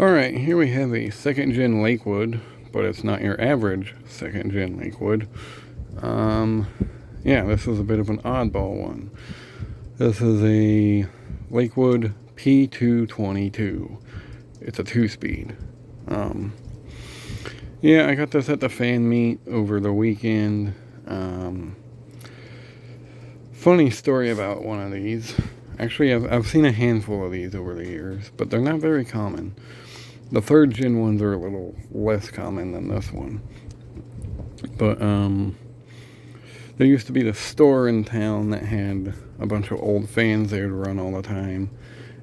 Alright, here we have a 2nd gen Lakewood, but it's not your average 2nd gen Lakewood. Yeah, this is a bit of an oddball one. This is a Lakewood P-222. It's a 2-speed. Yeah, I got this at the fan meet over the weekend. Funny story about one of these. Actually, I've seen a handful of these over the years, but they're not very common. The 3rd gen ones are a little less common than this one. But there used to be the store in town that had a bunch of old fans they would run all the time.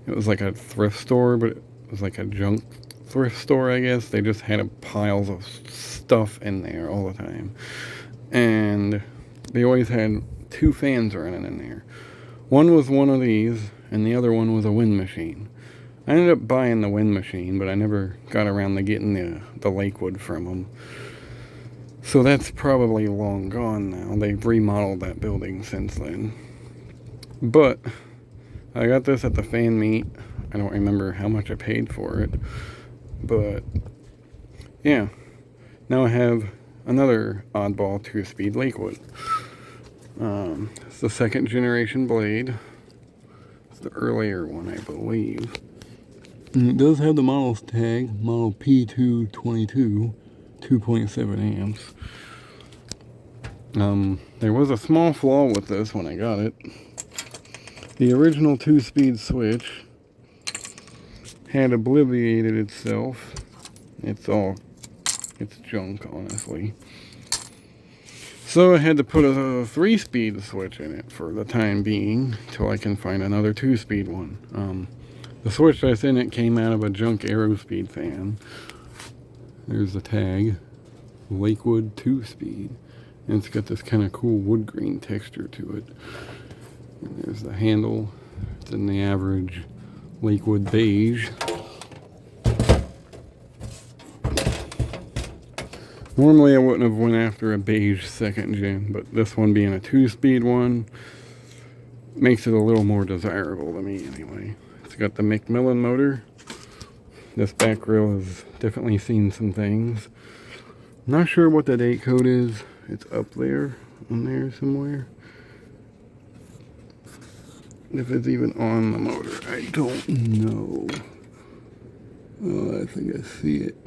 It was like a thrift store, but it was like a junk thrift store, I guess. They just had piles of stuff in there all the time. And they always had 2 fans running in there. One was one of these, and the other one was a wind machine. I ended up buying the wind machine, but I never got around to getting the Lakewood from them. So that's probably long gone now. They've remodeled that building since then. But I got this at the fan meet. I don't remember how much I paid for it. But yeah, now I have another oddball 2-speed Lakewood. It's the 2nd generation blade. It's the earlier one, I believe. And it does have the model's tag, model P-222, 2.7 amps. There was a small flaw with this when I got it. The original 2-speed switch had obliviated itself. It's junk, honestly. So I had to put a 3-speed switch in it for the time being, till I can find another 2-speed one. The switch that's in it came out of a junk Aerospeed fan. There's the tag, Lakewood 2-speed. And it's got this kind of cool wood grain texture to it. And there's the handle. It's in the average Lakewood beige. Normally I wouldn't have went after a beige 2nd gen, but this one being a 2-speed one makes it a little more desirable to me anyway. It's got the McMillan motor. This back grill has definitely seen some things. Not sure what the date code is. It's up there, on there somewhere. If it's even on the motor, I don't know. Oh, I think I see it.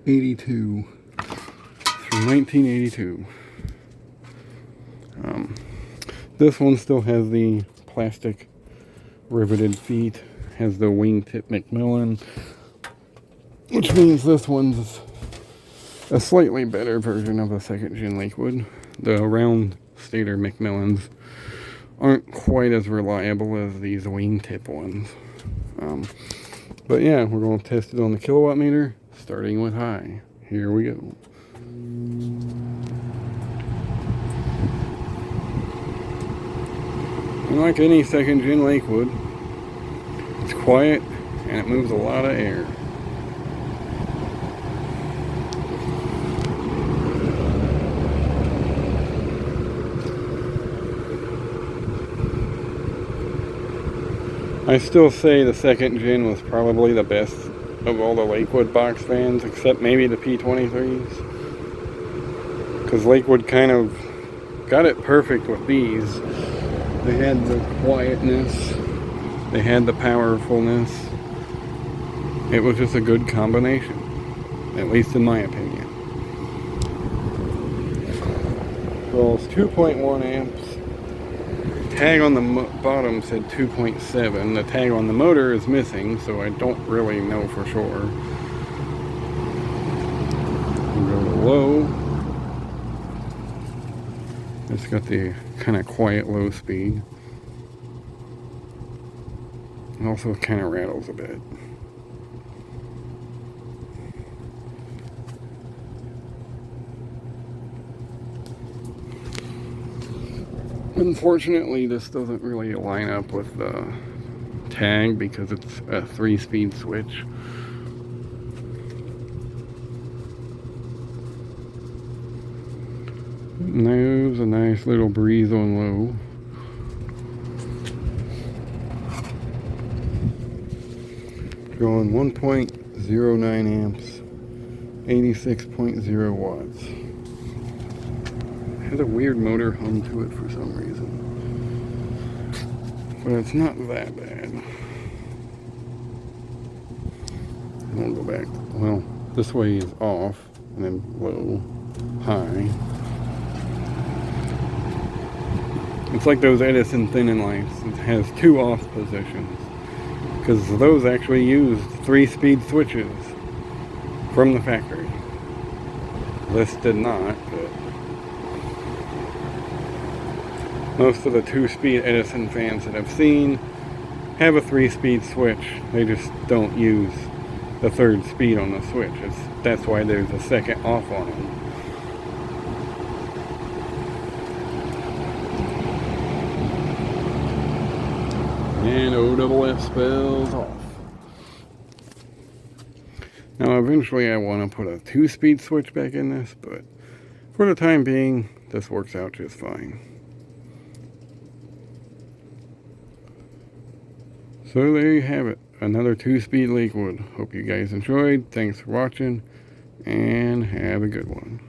82. From 1982. This one still has the plastic riveted feet, has the wingtip McMillan, which means this one's a slightly better version of a 2nd gen Lakewood. The round stator McMillans aren't quite as reliable as these wingtip ones. But yeah, we're going to test it on the kilowatt meter, starting with high. Here we go. And like any 2nd gen Lakewood, it's quiet and it moves a lot of air. I still say the 2nd gen was probably the best of all the Lakewood box fans, except maybe the P-23s. Because Lakewood kind of got it perfect with these. They had the quietness, they had the powerfulness. It was just a good combination, at least in my opinion. Well, it's 2.1 amps. Tag on the bottom said 2.7. The tag on the motor is missing, so I don't really know for sure. We'll go to low. It's got the kind of quiet low speed. It also kind of rattles a bit. Unfortunately, this doesn't really line up with the tag because it's a 3-speed switch. There's a nice little breeze on low. Drawing 1.09 amps, 86.0 watts. It has a weird motor hum to it for some reason. But it's not that bad. I'll go back. Well, this way is off, and then low, high. It's like those Edison thinning lights. It has 2 off positions. Because those actually used 3-speed switches from the factory. This did not, but most of the 2-speed Edison fans that I've seen have a 3-speed switch. They just don't use the 3rd speed on the switch. That's why there's a second off on it. And OFF spells off. Now eventually I want to put a 2-speed switch back in this, but for the time being, this works out just fine. So there you have it. Another 2-speed Lakewood. Hope you guys enjoyed. Thanks for watching, and have a good one.